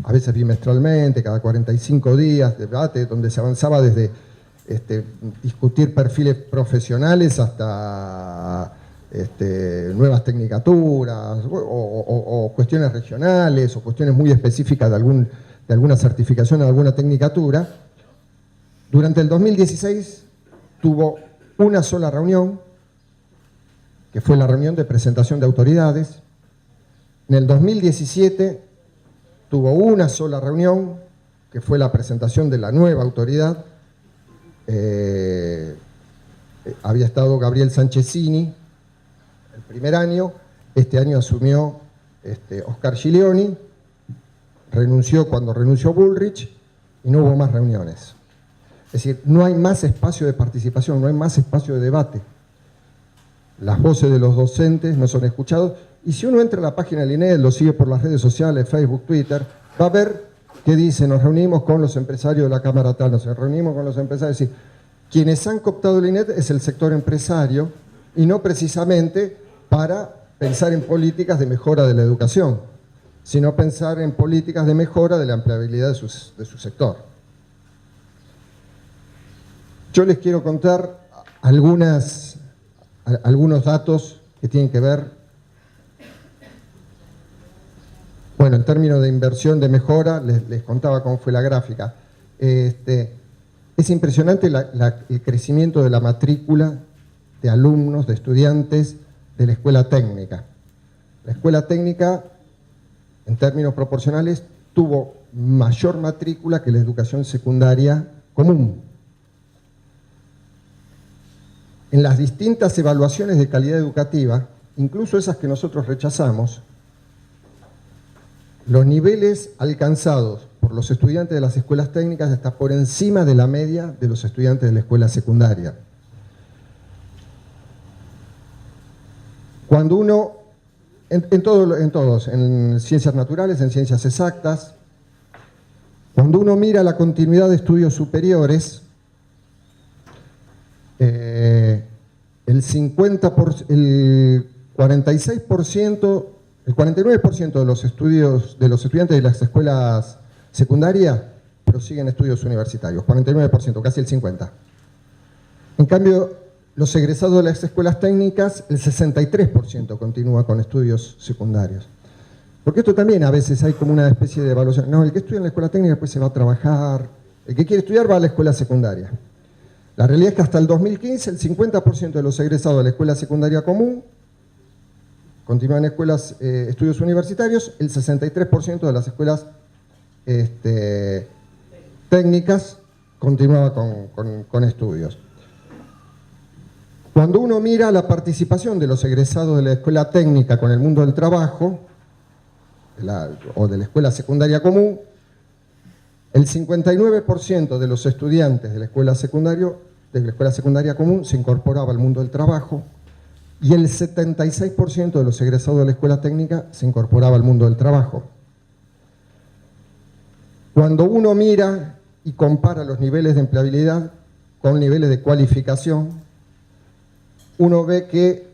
S1: a veces bimestralmente, cada 45 días, debate, donde se avanzaba desde discutir perfiles profesionales hasta nuevas tecnicaturas o cuestiones regionales o cuestiones muy específicas de alguna certificación o de alguna tecnicatura. Durante el 2016 tuvo una sola reunión, que fue la reunión de presentación de autoridades. En el 2017 tuvo una sola reunión, que fue la presentación de la nueva autoridad. Había estado Gabriel Sanchezini el primer año, este año asumió Oscar Giglioni, renunció cuando renunció Bullrich y no hubo más reuniones. Es decir, no hay más espacio de participación, no hay más espacio de debate. Las voces de los docentes no son escuchadas. Y si uno entra a la página del INED, lo sigue por las redes sociales, Facebook, Twitter, va a ver que dice, nos reunimos con los empresarios de la Cámara tal, nos reunimos con los empresarios. Es decir, quienes han cooptado el INED es el sector empresario y no precisamente para pensar en políticas de mejora de la educación, sino pensar en políticas de mejora de la empleabilidad de su sector. Yo les quiero contar algunos datos que tienen que ver, bueno, en términos de inversión de mejora, les contaba cómo fue la gráfica. Es impresionante el crecimiento de la matrícula de alumnos, de estudiantes de la escuela técnica. La escuela técnica, en términos proporcionales, tuvo mayor matrícula que la educación secundaria común. En las distintas evaluaciones de calidad educativa, incluso esas que nosotros rechazamos, los niveles alcanzados por los estudiantes de las escuelas técnicas están por encima de la media de los estudiantes de la escuela secundaria. Cuando uno, en todos, en ciencias naturales, en ciencias exactas, cuando uno mira la continuidad de estudios superiores, el 49% de los estudiantes de las escuelas secundarias prosiguen estudios universitarios, 49%, casi el 50%. En cambio, los egresados de las escuelas técnicas, el 63% continúa con estudios secundarios. Porque esto también a veces hay como una especie de evaluación. No, el que estudia en la escuela técnica después se va a trabajar. El que quiere estudiar va a la escuela secundaria. La realidad es que hasta el 2015 el 50% de los egresados de la escuela secundaria común continúan en estudios universitarios, el 63% de las escuelas técnicas continuaba con estudios. Cuando uno mira la participación de los egresados de la escuela técnica con el mundo del trabajo, o de la escuela secundaria común, el 59% de los estudiantes de la escuela secundaria común se incorporaba al mundo del trabajo y el 76% de los egresados de la escuela técnica se incorporaba al mundo del trabajo. Cuando uno mira y compara los niveles de empleabilidad con niveles de cualificación, uno ve que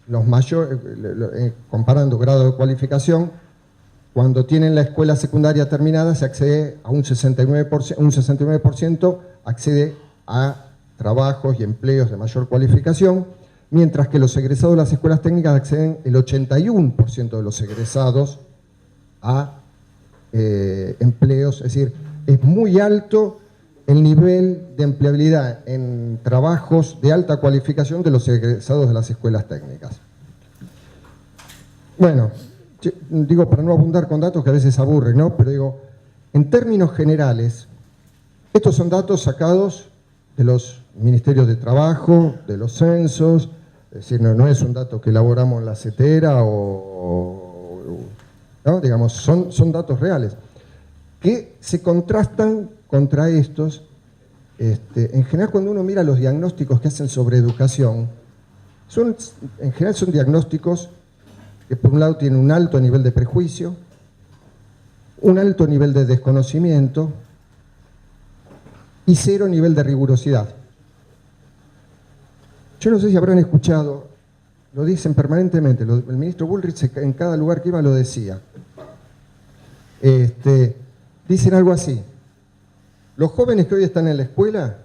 S1: los mayores, comparando grado de cualificación, cuando tienen la escuela secundaria terminada se accede a un 69% accede a trabajos y empleos de mayor cualificación, mientras que los egresados de las escuelas técnicas acceden el 81% de los egresados a empleos, es decir, es muy alto el nivel de empleabilidad en trabajos de alta cualificación de los egresados de las escuelas técnicas. Bueno, digo para no abundar con datos que a veces aburren, ¿no? Pero digo, en términos generales, estos son datos sacados de los ministerios de trabajo, de los censos, es decir, no es un dato que elaboramos en la CETERA ¿no? Digamos, son datos reales, que se contrastan contra estos. En general, cuando uno mira los diagnósticos que hacen sobre educación, en general son diagnósticos que por un lado tienen un alto nivel de prejuicio, un alto nivel de desconocimiento y cero nivel de rigurosidad. Yo no sé si habrán escuchado, lo dicen permanentemente, el ministro Bullrich en cada lugar que iba lo decía. Dicen algo así: los jóvenes que hoy están en la escuela,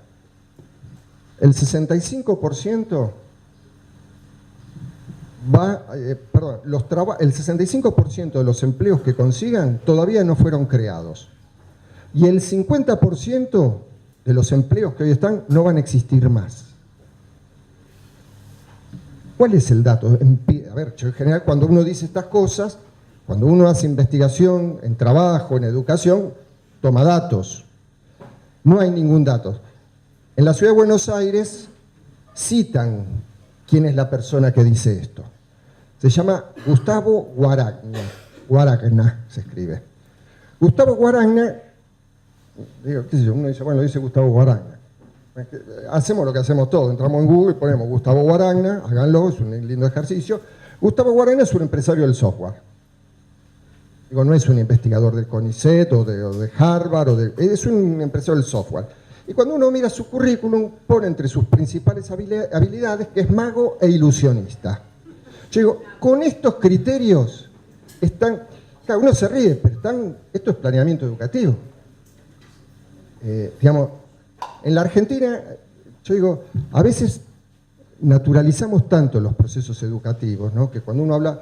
S1: el 65% el 65% de los empleos que consigan todavía no fueron creados. Y el 50% de los empleos que hoy están no van a existir más. ¿Cuál es el dato? A ver, en general cuando uno dice estas cosas, cuando uno hace investigación en trabajo, en educación, toma datos. No hay ningún dato. En la ciudad de Buenos Aires citan quién es la persona que dice esto. Se llama Gustavo Guaragna. Guaragna se escribe. Gustavo Guaragna, digo, qué sé yo, uno dice, bueno, dice Gustavo Guaragna. Hacemos lo que hacemos todos, entramos en Google y ponemos Gustavo Guaragna, háganlo, es un lindo ejercicio. Gustavo Guaragna es un empresario del software. Digo, no es un investigador del CONICET o de Harvard, es un empresario del software. Y cuando uno mira su currículum, pone entre sus principales habilidades que es mago e ilusionista. Yo digo, con estos criterios están... Claro, uno se ríe, pero esto es planeamiento educativo. Digamos, en la Argentina, yo digo, a veces naturalizamos tanto los procesos educativos, ¿no? Que cuando uno habla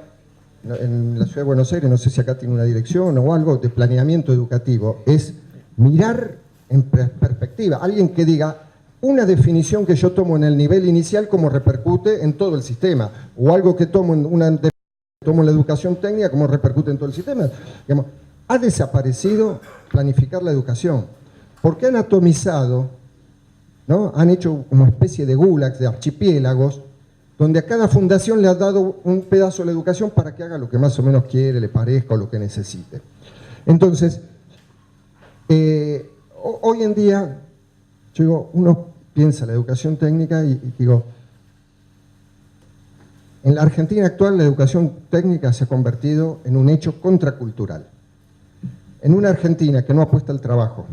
S1: en la ciudad de Buenos Aires, no sé si acá tiene una dirección o algo de planeamiento educativo, es mirar en perspectiva. Alguien que diga una definición que yo tomo en el nivel inicial, cómo repercute en todo el sistema, o algo que tomo en la educación técnica, cómo repercute en todo el sistema. Digamos, ha desaparecido planificar la educación, porque han atomizado, ¿no? Han hecho una especie de gulags, de archipiélagos, donde a cada fundación le ha dado un pedazo de la educación para que haga lo que más o menos quiere, le parezca o lo que necesite. Entonces, hoy en día, yo digo, uno piensa la educación técnica y digo, en la Argentina actual la educación técnica se ha convertido en un hecho contracultural. En una Argentina que no apuesta al trabajo,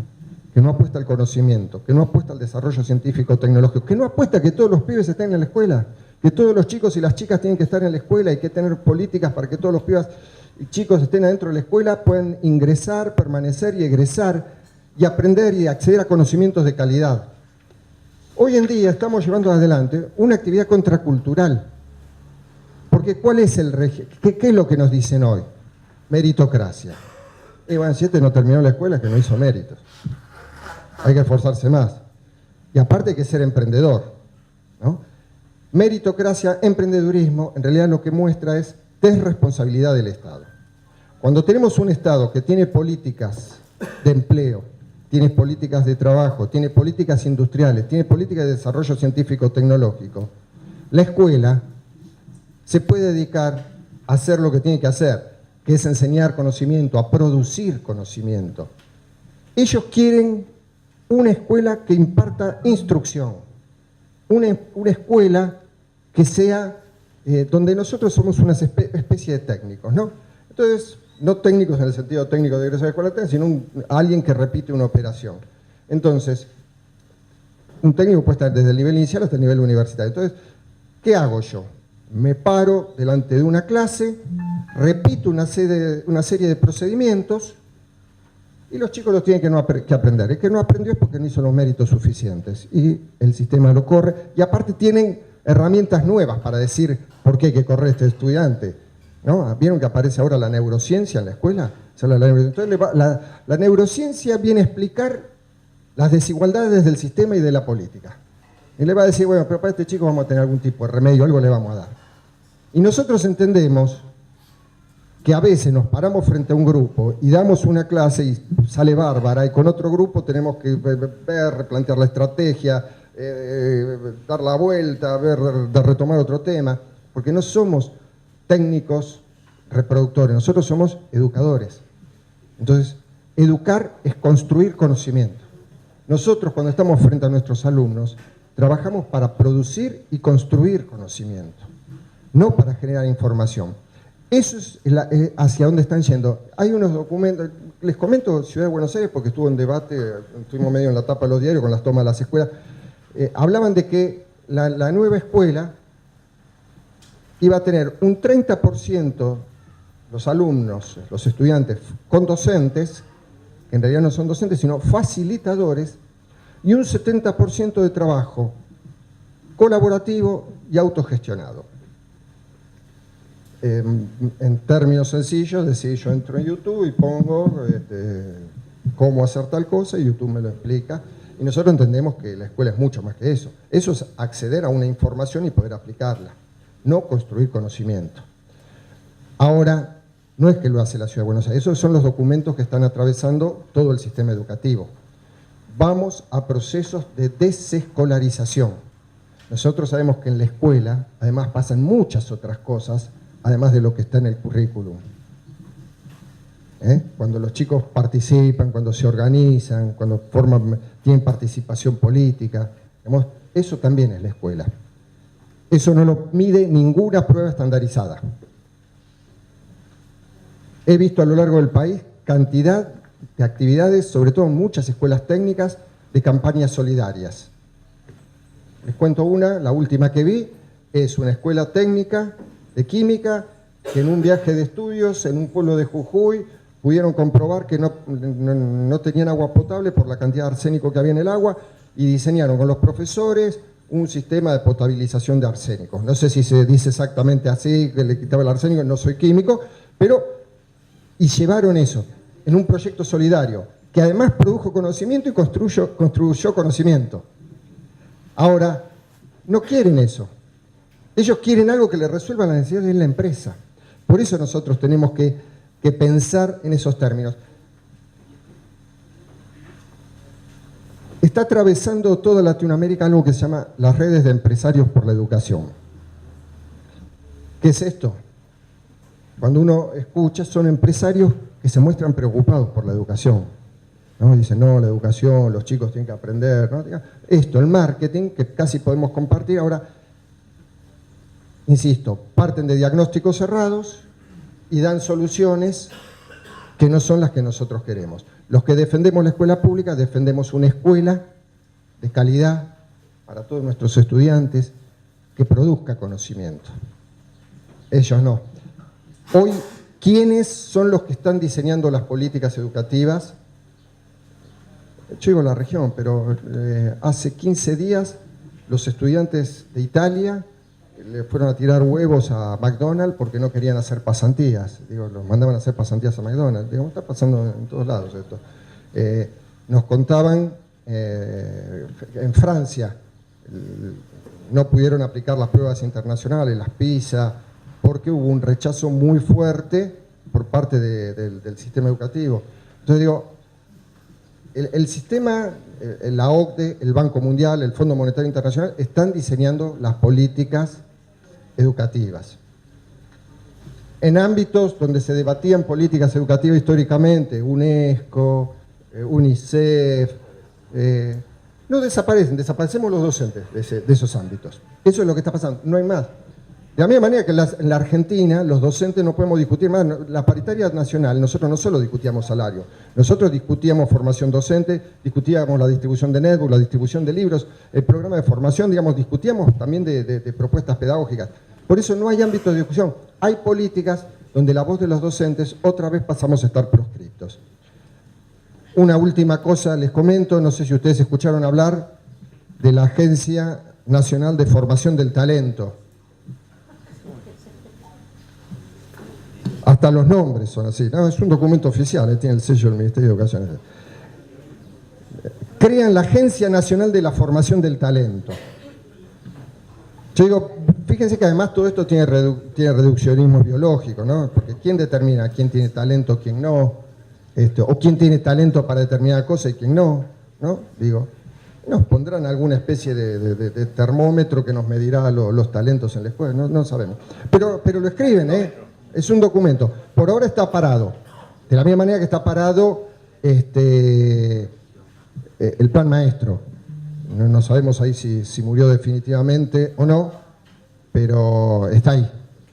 S1: que no apuesta al conocimiento, que no apuesta al desarrollo científico-tecnológico, que no apuesta a que todos los pibes estén en la escuela, que todos los chicos y las chicas tienen que estar en la escuela, hay que tener políticas para que todos los pibes y chicos estén adentro de la escuela, puedan ingresar, permanecer y egresar y aprender y acceder a conocimientos de calidad. Hoy en día estamos llevando adelante una actividad contracultural, porque ¿cuál es el régimen? ¿Qué es lo que nos dicen hoy? Meritocracia. Y bueno, si este no terminó la escuela es que no hizo méritos. Hay que esforzarse más. Y aparte hay que ser emprendedor, ¿no? Meritocracia, emprendedurismo, en realidad lo que muestra es desresponsabilidad del Estado. Cuando tenemos un Estado que tiene políticas de empleo, tiene políticas de trabajo, tiene políticas industriales, tiene políticas de desarrollo científico-tecnológico, la escuela se puede dedicar a hacer lo que tiene que hacer, que es enseñar conocimiento, a producir conocimiento. Ellos quieren una escuela que imparta instrucción, una escuela que sea donde nosotros somos una especie de técnicos, ¿no? Entonces, no técnicos en el sentido técnico de egresar de escuela técnica, sino alguien que repite una operación. Entonces, un técnico puede estar desde el nivel inicial hasta el nivel universitario. Entonces, ¿qué hago yo? Me paro delante de una clase, repito una serie de procedimientos y los chicos los tienen que aprender. El que no aprendió es porque no hizo los méritos suficientes y el sistema lo corre. Y aparte tienen herramientas nuevas para decir por qué hay que correr este estudiante, ¿no? ¿Vieron que aparece ahora la neurociencia en la escuela? Entonces la neurociencia viene a explicar las desigualdades del sistema y de la política. Y le va a decir, bueno, pero para este chico vamos a tener algún tipo de remedio, algo le vamos a dar. Y nosotros entendemos que a veces nos paramos frente a un grupo y damos una clase y sale bárbara, y con otro grupo tenemos que ver, replantear la estrategia, dar la vuelta, de retomar otro tema, porque no somos técnicos reproductores, nosotros somos educadores. Entonces, educar es construir conocimiento. Nosotros, cuando estamos frente a nuestros alumnos, trabajamos para producir y construir conocimiento, no para generar información. Eso es hacia dónde están yendo. Hay unos documentos, les comento Ciudad de Buenos Aires porque estuvo en debate, estuvimos medio en la tapa de los diarios con las tomas de las escuelas, hablaban de que la nueva escuela iba a tener un 30% los alumnos, los estudiantes con docentes, que en realidad no son docentes, sino facilitadores, y un 70% de trabajo colaborativo y autogestionado. En términos sencillos, decir, yo entro en YouTube y pongo cómo hacer tal cosa y YouTube me lo explica. Y nosotros entendemos que la escuela es mucho más que eso. Eso es acceder a una información y poder aplicarla, no construir conocimiento. Ahora, no es que lo hace la Ciudad de Buenos Aires, esos son los documentos que están atravesando todo el sistema educativo. Vamos a procesos de desescolarización. Nosotros sabemos que en la escuela, además, pasan muchas otras cosas, además de lo que está en el currículum. Cuando los chicos participan, cuando se organizan, cuando tienen participación política, digamos, eso también es la escuela. Eso no lo mide ninguna prueba estandarizada. He visto a lo largo del país cantidad de actividades, sobre todo en muchas escuelas técnicas, de campañas solidarias. Les cuento una, la última que vi, es una escuela técnica de química que en un viaje de estudios en un pueblo de Jujuy pudieron comprobar que no tenían agua potable por la cantidad de arsénico que había en el agua y diseñaron con los profesores un sistema de potabilización de arsénicos. No sé si se dice exactamente así, que le quitaba el arsénico, no soy químico, pero y llevaron eso en un proyecto solidario que además produjo conocimiento y construyó conocimiento. Ahora, no quieren eso. Ellos quieren algo que les resuelva las necesidades de la empresa. Por eso nosotros tenemos que pensar en esos términos. Está atravesando toda Latinoamérica algo que se llama las redes de empresarios por la educación. ¿Qué es esto? Cuando uno escucha, son empresarios que se muestran preocupados por la educación, ¿no? Dicen, no, la educación, los chicos tienen que aprender, ¿no? Esto, el marketing, que casi podemos compartir ahora, insisto, parten de diagnósticos cerrados y dan soluciones que no son las que nosotros queremos. Los que defendemos la escuela pública, defendemos una escuela de calidad para todos nuestros estudiantes que produzca conocimiento. Ellos no. Hoy, ¿quiénes son los que están diseñando las políticas educativas? Yo digo la región, pero hace 15 días los estudiantes de Italia le fueron a tirar huevos a McDonald's porque no querían hacer pasantías. Digo, los mandaban a hacer pasantías a McDonald's. Digo, está pasando en todos lados esto. Nos contaban, en Francia, no pudieron aplicar las pruebas internacionales, las PISA, porque hubo un rechazo muy fuerte por parte del sistema educativo. Entonces digo, el sistema, la OCDE, el Banco Mundial, el Fondo Monetario Internacional, están diseñando las políticas educativas. En ámbitos donde se debatían políticas educativas históricamente, UNESCO, UNICEF, no desaparecen, desaparecemos los docentes de esos ámbitos. Eso es lo que está pasando, no hay más. De la misma manera que en la Argentina, los docentes no podemos discutir más. La paritaria nacional, nosotros no solo discutíamos salario, nosotros discutíamos formación docente, discutíamos la distribución de netbook, la distribución de libros, el programa de formación, digamos, discutíamos también de propuestas pedagógicas. Por eso no hay ámbito de discusión. Hay políticas donde la voz de los docentes otra vez pasamos a estar proscriptos. Una última cosa les comento, no sé si ustedes escucharon hablar de la Agencia Nacional de Formación del Talento. Hasta los nombres son así, ¿no? Es un documento oficial, tiene el sello del Ministerio de Educación. Crean la Agencia Nacional de la Formación del Talento. Yo digo, fíjense que además todo esto tiene reduccionismo biológico, ¿no? Porque ¿quién determina quién tiene talento, quién no? O quién tiene talento para determinada cosa y quién no, ¿no? Digo, nos pondrán alguna especie de termómetro que nos medirá los talentos en la escuela, no sabemos. Pero lo escriben, ¿eh? Es un documento. Por ahora está parado. De la misma manera que está parado el plan maestro. No sabemos ahí si murió definitivamente o no, pero está ahí.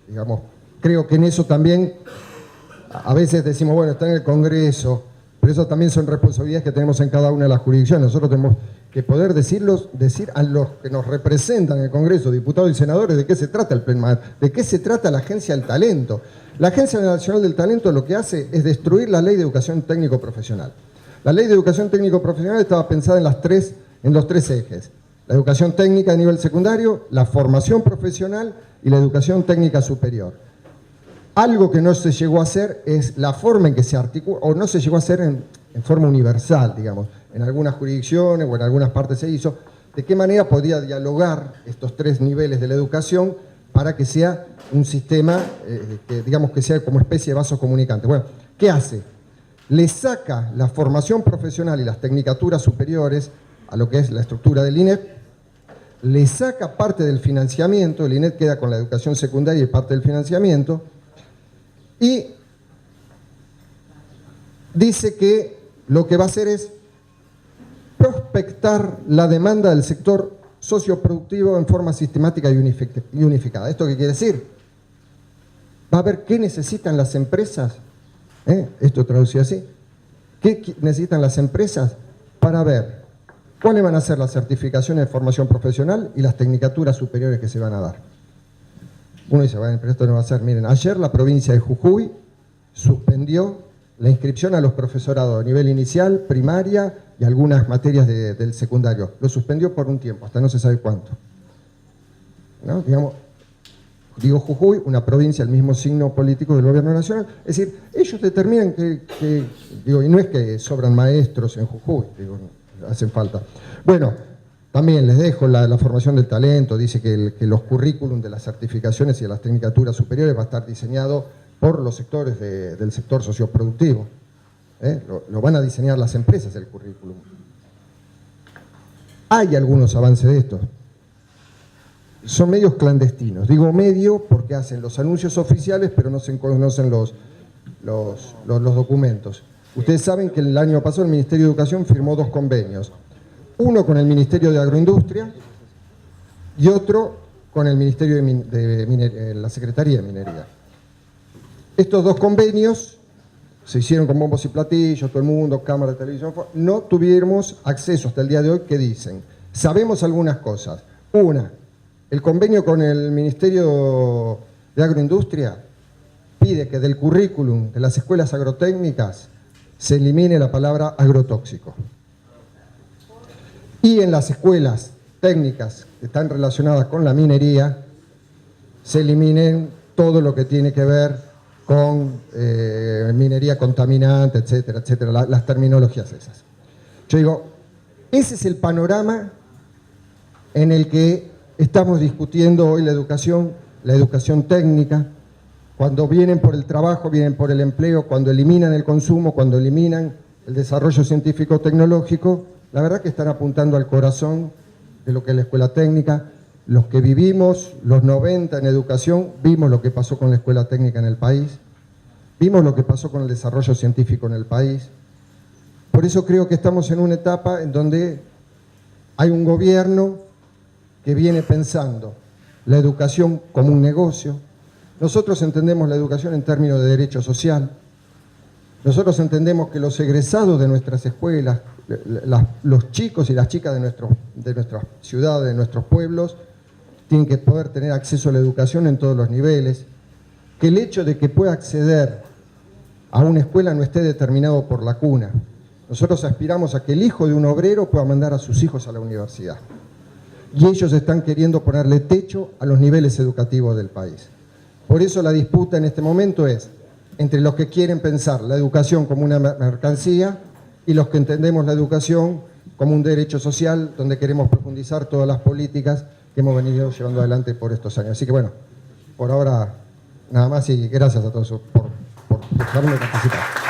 S1: Digamos, creo que en eso también, a veces decimos, bueno, está en el Congreso, pero eso también son responsabilidades que tenemos en cada una de las jurisdicciones. Nosotros tenemos que poder decir a los que nos representan en el Congreso, diputados y senadores, de qué se trata el plan maestro, de qué se trata la Agencia del Talento. La Agencia Nacional del Talento lo que hace es destruir la Ley de Educación Técnico Profesional. La Ley de Educación Técnico Profesional estaba pensada en los tres ejes: la educación técnica a nivel secundario, la formación profesional y la educación técnica superior. Algo que no se llegó a hacer es la forma en que se articula, o no se llegó a hacer en forma universal, digamos. En algunas jurisdicciones o en algunas partes se hizo, de qué manera podía dialogar estos tres niveles de la educación para que sea un sistema, digamos que sea como especie de vaso comunicante. Bueno, ¿qué hace? Le saca la formación profesional y las tecnicaturas superiores a lo que es la estructura del INEP, le saca parte del financiamiento, el INEP queda con la educación secundaria y parte del financiamiento, y dice que lo que va a hacer es prospectar la demanda del sector socioproductivo en forma sistemática y unificada. ¿Esto qué quiere decir? Va a ver qué necesitan las empresas, esto traducido así, qué necesitan las empresas para ver cuáles van a ser las certificaciones de formación profesional y las tecnicaturas superiores que se van a dar. Uno dice, bueno, pero esto no va a ser. Miren, ayer la provincia de Jujuy suspendió la inscripción a los profesorados a nivel inicial, primaria y algunas materias del secundario. Lo suspendió por un tiempo, hasta no se sabe cuánto. ¿No? Digamos, digo Jujuy, una provincia, el mismo signo político del gobierno nacional. Es decir, ellos determinan digo, y no es que sobran maestros en Jujuy, digo, hacen falta. Bueno, también les dejo la formación del talento, dice que los currículum de las certificaciones y de las tecnicaturas superiores va a estar diseñado por los sectores del sector socioproductivo. Lo van a diseñar las empresas el currículum. Hay algunos avances de esto. Son medios clandestinos. Digo medio porque hacen los anuncios oficiales, pero no se conocen los documentos. Ustedes saben que el año pasado el Ministerio de Educación firmó 2 convenios. Uno con el Ministerio de Agroindustria y otro con el Ministerio de la Secretaría de Minería. Estos 2 convenios se hicieron con bombos y platillos, todo el mundo, cámara de televisión, no tuvimos acceso hasta el día de hoy. ¿Qué dicen? Sabemos algunas cosas. Una, el convenio con el Ministerio de Agroindustria pide que del currículum de las escuelas agrotécnicas se elimine la palabra agrotóxico. Y en las escuelas técnicas que están relacionadas con la minería, se eliminen todo lo que tiene que ver con minería contaminante, etcétera, etcétera, las terminologías esas. Yo digo, ese es el panorama en el que estamos discutiendo hoy la educación técnica. Cuando vienen por el trabajo, vienen por el empleo, cuando eliminan el consumo, cuando eliminan el desarrollo científico-tecnológico, la verdad que están apuntando al corazón de lo que es la escuela técnica. Los que vivimos los 90 en educación, vimos lo que pasó con la escuela técnica en el país, vimos lo que pasó con el desarrollo científico en el país. Por eso creo que estamos en una etapa en donde hay un gobierno que viene pensando la educación como un negocio. Nosotros entendemos la educación en términos de derecho social. Nosotros entendemos que los egresados de nuestras escuelas, los chicos y las chicas de nuestras ciudades, de nuestros pueblos, tienen que poder tener acceso a la educación en todos los niveles, que el hecho de que pueda acceder a una escuela no esté determinado por la cuna. Nosotros aspiramos a que el hijo de un obrero pueda mandar a sus hijos a la universidad. Y ellos están queriendo ponerle techo a los niveles educativos del país. Por eso la disputa en este momento es entre los que quieren pensar la educación como una mercancía y los que entendemos la educación como un derecho social, donde queremos profundizar todas las políticas que hemos venido llevando adelante por estos años. Así que bueno, por ahora nada más y gracias a todos por dejarme participar.